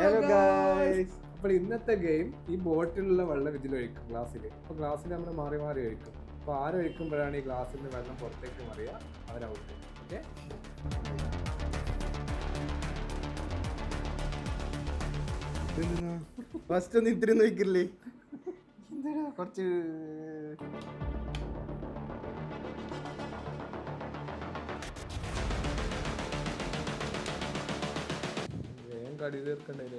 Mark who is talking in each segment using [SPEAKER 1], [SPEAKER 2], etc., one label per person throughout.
[SPEAKER 1] Hello guys. അപ്പോൾ ഇന്നത്തെ game ഈ ബോട്ടിലുള്ള വെള്ളം ഇതിലൊഴിക്കും ഗ്ലാസ്സിൽ. അപ്പോൾ ഗ്ലാസ്സിൽ നമ്മൾ മാറി മാറി ഒഴിക്കും. അപ്പോൾ ആരൊഴിക്കുമ്പോഴാണ് ഈ ഗ്ലാസ്സിൽ നിന്ന് വെള്ളം പുറത്തേക്ക് മറിയുക അവരൗട്ട്. ഓക്കെ,
[SPEAKER 2] ഫസ്റ്റ് ഒന്ന് ഇത്തിരി നോക്കില്ലേ എന്താ കുറച്ച്
[SPEAKER 1] വേഗം കടി തീർക്കണ്ടല്ലേ.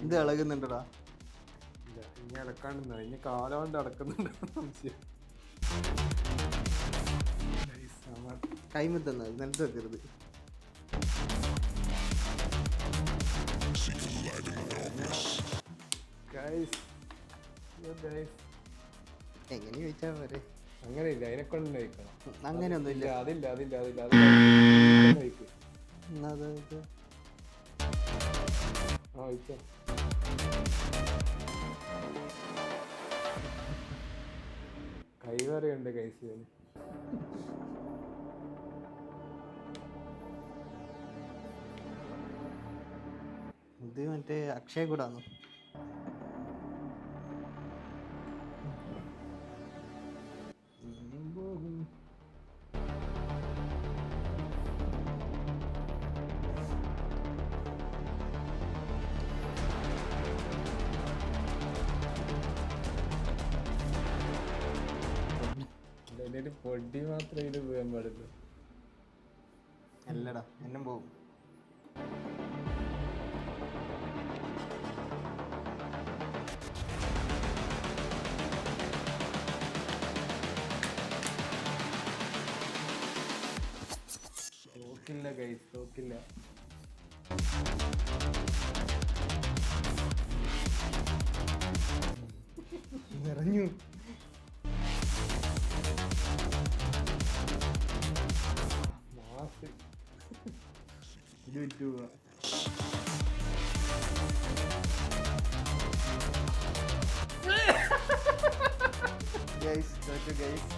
[SPEAKER 2] ഇത് ഇളകുന്നുണ്ടടാ.
[SPEAKER 1] ഇല്ല, ഇനി അടക്കാണ്ടെന്നോ ഇനി കാലം കൊണ്ട് അടക്കുന്നുണ്ടോ സംശയം.
[SPEAKER 2] കൈമത്തന്ന നിലത്ത് വെക്കരുത്. എങ്ങനെ ചോദിച്ചാ പോരെ?
[SPEAKER 1] അങ്ങനെയില്ല, അതിനെ കൊണ്ട് കഴിക്കണം.
[SPEAKER 2] അങ്ങനെയൊന്നും ഇല്ല.
[SPEAKER 1] അതില്ല അതില്ല അതില്ല കഴിക്കും. ആ കഴിച്ചോ. കൈവറിയുണ്ട് കഴിച്ചതിന്.
[SPEAKER 2] ഇത് മറ്റേ അക്ഷയ കൂടാന്ന്.
[SPEAKER 1] അതിന്റെ പൊടി മാത്രമേ ഇത് വീഴാൻ പാടുള്ളൂ.
[SPEAKER 2] അല്ലടാ എന്നും പോകും.
[SPEAKER 1] തോക്കില്ല ഗൈസ്, തോക്കില്ല.
[SPEAKER 2] നിറഞ്ഞു.
[SPEAKER 1] മാസ്
[SPEAKER 2] ഇത് വിറ്റു പോവാ. ഗൈസ് തോറ്റു ഗൈസ്.